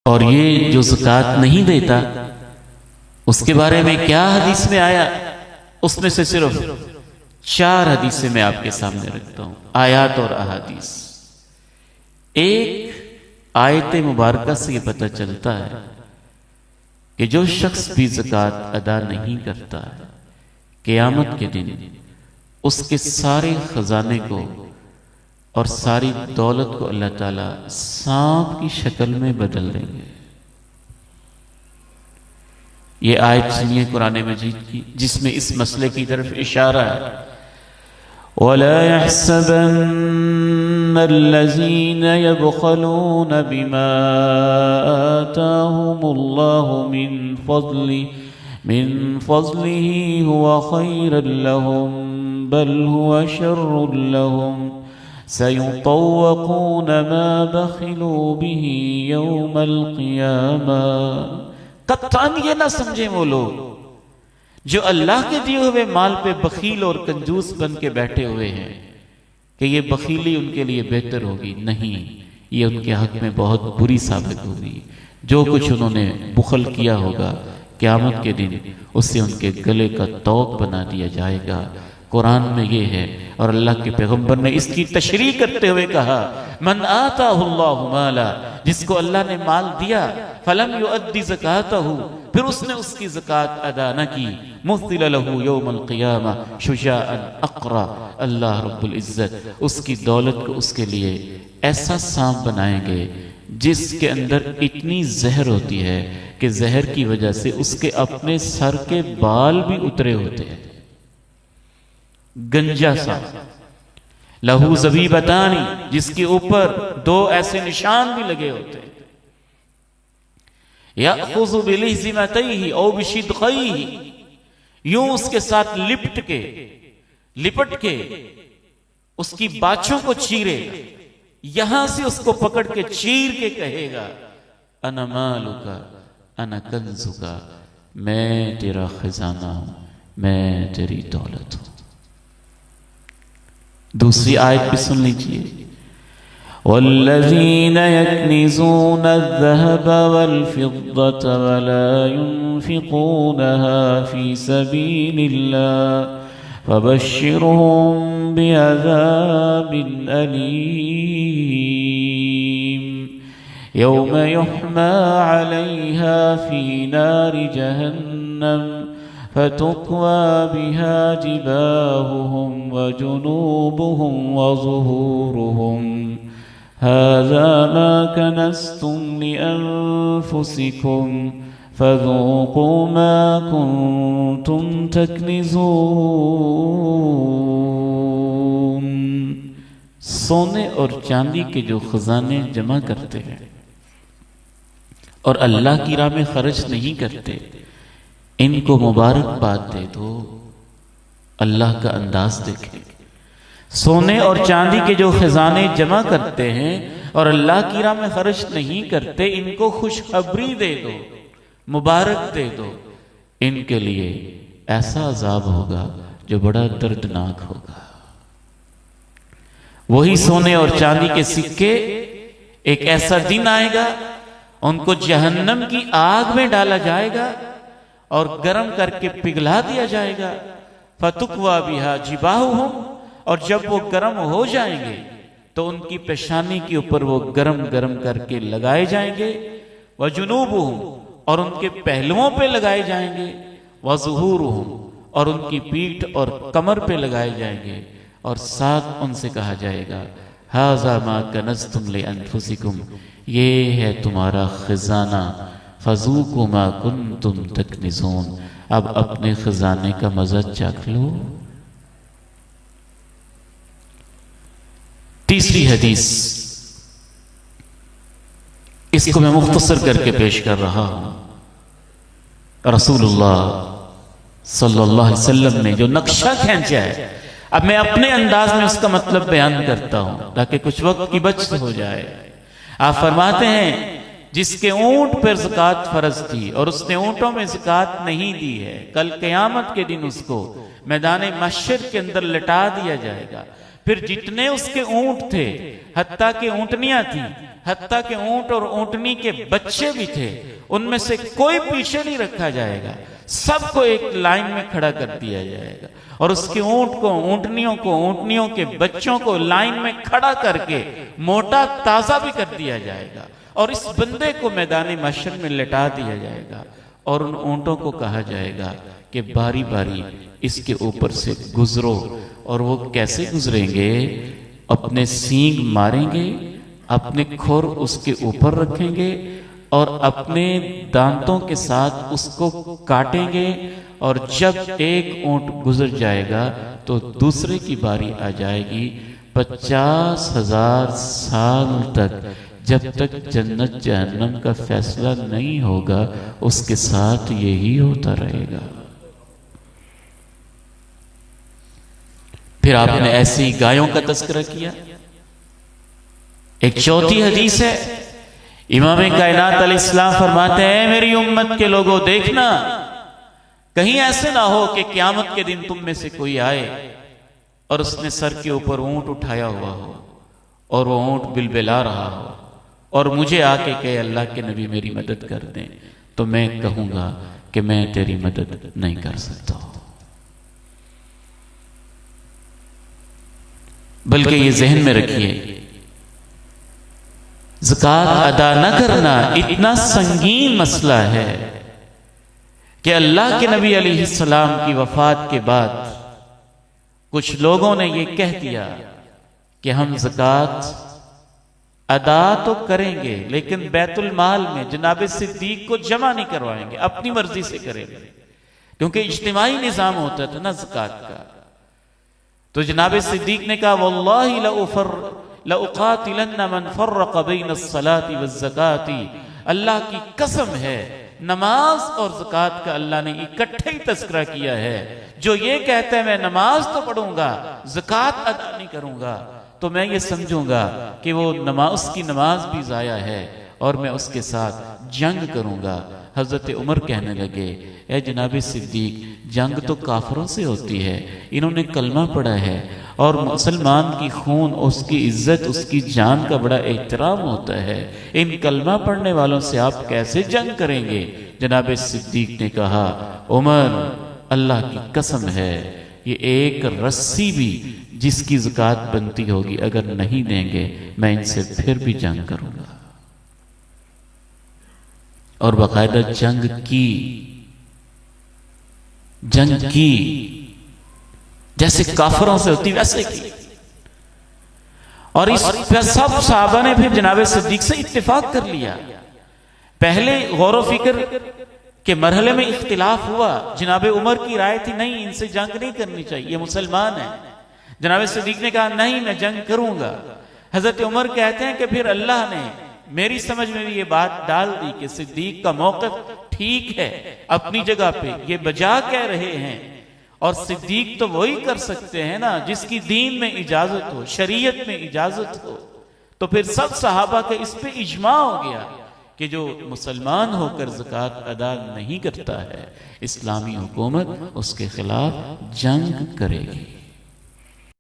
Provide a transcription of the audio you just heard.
और ये जो ज़कात नहीं देता उसके बारे में क्या हदीस में आया, उसमें से सिर्फ 4 हदीसें मैं आपके सामने रखता हूं, आयात और अहादीस। एक आयत मुबारका से ये पता चलता है कि जो शख्स भी ज़कात अदा नहीं करता है, क़यामत के दिन उसके सारे खजाने को और सारी दौलत को अल्लाह ताला सांप की शक्ल में बदल देंगे। ये आयत सुनिए कुरान मजीद की, जिसमें इस मसले की तरफ इशारा है। वला यहसबन्नल्लज़ीना यबख़लून बिमा आताहुमुल्लाहु मिन फ़ज़लिही हुवा ख़ैरन लहुम बल हुवा शर्रुन लहुम सयुतव्वक़ून मा बख़िलू बिही यौमल क़ियामा। कत्तान ये ना समझे वो लोग जो अल्लाह के दिए हुए माल पे बखील और कंजूस बन के बैठे हुए हैं कि ये बखीली उनके लिए बेहतर होगी। नहीं, ये उनके हक में बहुत बुरी साबित होगी। जो कुछ उन्होंने बुखल किया होगा क़यामत के दिन उससे उनके गले का तौक बना दिया जाएगा। कुरान में ये है और अल्लाह के पैगंबर ने इसकी तशरीह करते हुए कहा, मन आताहुल्लाहु माला, जिसको अल्लाह ने माल दिया, फलम युअद्दि ज़कातहु, फिर उसने उसकी ज़कात अदा न की, मुस्तिल लहू यौमल क़ियामा शुजाअन अक़रा, अल्लाह रब्बुल इज़्ज़त उसकी दौलत को उसके लिए ऐसा सांप बनाएंगे जिसके अंदर इतनी जहर होती है कि जहर की वजह से उसके अपने सर के बाल भी उतरे होते हैं। गंजा सा, लहू ज़बीबतानी, जिसके ऊपर 2 ऐसे निशान भी लगे होते हैं। यअख़ुज़ु बिलिहज़िमतैहि औ बिशिदक़ैहि, यूं उसके साथ लिपट के उसकी बाछों को चीरेगा, यहां से उसको पकड़ के चीर के कहेगा, अना मालुका अना कंज़ुका, मैं तेरा खजाना हूं, मैं तेरी दौलत हूं। दूसरी आयत भी सुन लीजिए, वल्लज़ीना यक्निज़ूना अज़्ज़हब वल्फ़िद्दत वला युनफ़िक़ूनहा फ़ी सबीलिल्लाह फ़बश्शिरहुम बिअज़ाबिन अलीम यौम युहमा अलैहा फ़ी नारि जहन्नम फ़तुक्वा बिहा जिबाहुहुम व जुनूबुहुम व ज़ुहूरुहुम हाज़ा मा कनज़्तुम लिअन्फ़ुसिकुम फ़ज़ूक़ू मा कुन्तुम तकनिज़ून। सोने और चांदी के जो खजाने जमा करते हैं और अल्लाह की राह में खर्च नहीं करते, इनको मुबारकबाद दे दो। अल्लाह का अंदाज देखें। सोने और चांदी के जो खजाने जमा करते हैं और अल्लाह की राह में खर्च नहीं करते, इनको खुशखबरी दे दो, मुबारक दे दो। इनके लिए ऐसा अजाब होगा जो बड़ा दर्दनाक होगा। वही सोने और चांदी के सिक्के, एक ऐसा दिन आएगा उनको जहन्नम की आग में डाला जाएगा और गर्म करके पिघला दिया जाएगा। फतुक्वा बिहा जिबाहुहुम, और जब वो गर्म हो जाएंगे तो उनकी पेशानी के ऊपर वो गर्म गर्म करके लगाए जाएंगे। व जुनूबुहुम, और उनके पहलुओं पे लगाए जाएंगे। व ज़ुहूरुहुम, और उनकी पीठ और कमर पे लगाए जाएंगे। और साथ उनसे कहा जाएगा, हाज़ा मा कनज़्तुम लिअन्फ़ुसिकुम, ये है तुम्हारा खजाना, फ़ज़ूक़ू मा कुन्तुम तकनिज़ून, अब अपने खजाने का मज़ा चख लो। तीसरी हदीस, इसको मैं मुख्तसर करके पेश कर रहा हूं। रसूलुल्लाह सल्लल्लाहु अलैहि वसल्लम ने जो नक्शा खींचा है, अब मैं अपने अंदाज में उसका मतलब बयान करता हूं ताकि कुछ वक्त की बचत हो जाए। आप फरमाते हैं, जिसके ऊंट पर ज़कात फर्ज थी और उसने ऊंटों में ज़कात नहीं दी है, कल क़यामत के दिन उसको मैदान महशर के अंदर लटा दिया जाएगा। फिर जितने उसके ऊंट थे, हत्ता के ऊंटनियां थी, हत्ता के ऊंट और ऊंटनी के बच्चे भी थे, उनमें से कोई पीछे नहीं रखा जाएगा, सबको एक लाइन में खड़ा कर दिया जाएगा और उसके ऊंट को, ऊंटनियों के बच्चों को लाइन में खड़ा करके मोटा ताजा भी कर दिया जाएगा और इस बंदे को मैदान महशर में लिटा दिया जाएगा और उन ऊंटों को कहा जाएगा कि बारी बारी इसके ऊपर से गुजरो। और वो कैसे गुजरेंगे? अपने सींग मारेंगे, अपने खुर उसके ऊपर रखेंगे और अपने दांतों के साथ उसको काटेंगे और जब एक ऊंट गुजर जाएगा तो दूसरे की बारी आ जाएगी। 50,000 साल तक, जब तक जन्नत जहन्नम का फैसला नहीं होगा, उसके साथ यही होता रहेगा। फिर आपने ऐसी गायों का तस्करा किया। एक चौथी हदीस है, इमाम कायनात अलैहिस्सलाम फरमाते हैं, मेरी उम्मत के लोगों देखना, कहीं ऐसे ना हो कि क़यामत के दिन तुम में से कोई आए और उसने सर के ऊपर ऊंट उठाया हुआ हो और वो ऊंट बिलबिला रहा हो और मुझे आके कहे अल्लाह के नबी मेरी मदद कर दें, तो मैं कहूंगा कि मैं तेरी मदद नहीं कर सकता। बल्कि ये जहन में रखिए, ज़कात अदा न करना इतना संगीन मसला है कि अल्लाह के नबी अलैहिस्सलाम की वफात के बाद कुछ लोगों ने ये कह दिया कि हम ज़कात अदा तो करेंगे लेकिन बैतुल माल में जनाब सिद्दीक को जमा नहीं करवाएंगे, अपनी मर्जी से करेंगे, क्योंकि इज्तिमाई निज़ाम होता था ना ज़कात का। तो जनाब सिद्दीक ने कहा, वल्लाहि लउक़ातिलन्ना मन फ़र्रक़ बैन अस्सलाति वज़्ज़काति, अल्लाह की कसम है, नमाज और ज़कात का अल्लाह ने इकट्ठे ही तस्करा किया है। जो ये कहता है मैं नमाज तो पढ़ूंगा, ज़कात अदा नहीं करूंगा, तो मैं ये समझूंगा कि वो उसकी नमाज भी ज़ाया है और मैं उसके साथ जंग करूंगा। हज़रत उमर कहने लगे, ए जनाब सिद्दीक, जंग तो काफरों से होती है, इन्होंने कलमा पढ़ा है और मुसलमान की खून, उसकी इज्जत, उसकी जान का बड़ा एहतराम होता है, इन कलमा पढ़ने वालों से आप कैसे जंग करेंगे? जनाब सिद्दीक ने कहा, उमर, अल्लाह की कसम है, ये एक रस्सी भी जिसकी ज़कात बनती होगी अगर नहीं देंगे, मैं इनसे फिर भी जंग करूंगा। और बाकायदा जंग की जैसे काफरों से होती वैसे की। और इस सब सहाबा ने फिर जनाब सिद्दीक से इत्तेफाक कर लिया। पहले गौर फिक्र के मरहले में इख्तिलाफ हुआ, जनाब उमर की राय थी नहीं, इनसे जंग नहीं करनी चाहिए, ये मुसलमान है। जनाब सिद्दीक ने कहा नहीं, मैं जंग करूंगा। हजरत उमर कहते हैं कि फिर अल्लाह ने मेरी समझ में भी ये बात डाल दी कि सिद्दीक का मौक़िफ़ ठीक है, अपनी जगह पे ये बजा कह रहे हैं, और सिद्दीक तो वही कर सकते हैं ना जिसकी दीन में इजाजत हो, शरीयत में इजाजत हो। तो फिर सब सहाबा के इस पे इजमा हो गया कि जो मुसलमान होकर ज़कात अदा नहीं करता है, इस्लामी हुकूमत उसके खिलाफ जंग करेगी।